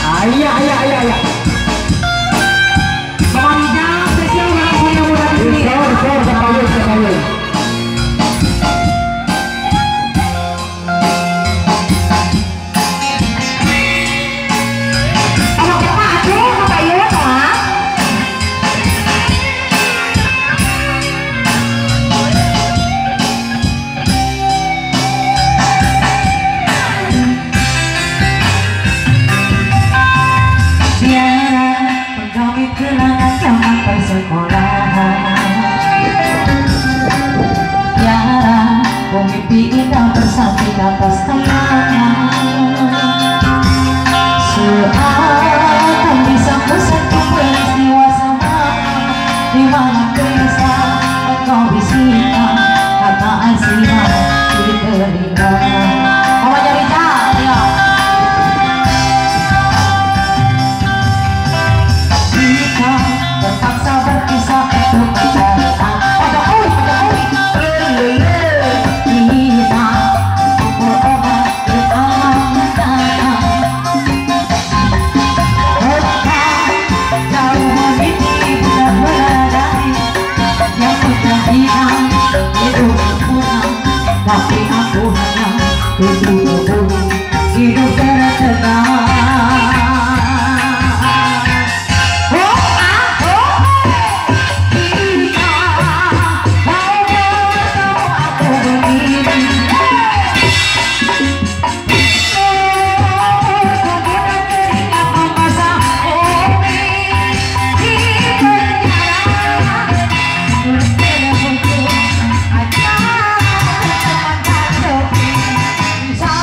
Iya, iya, iya, iya. Pokoknya spesial langsung yang udah di sini. Sor, sekali. Kenangan zaman persekolahan, Tiara pemimpi indah bersanding atas tayangan. Seakan bisa bersatu peristiwa sama, di mana gelisah engkau bisikan kata asihan di telinga. Mama jadi ya. Terpaksa berpisah untuk mencari pada kita berobat berangan. Jauh meniti bukan meradai yang berjadian hidup pulang, tapi aku hanya duduk hidup tertegang. Bisa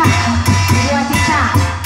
cinta, jiwa cinta.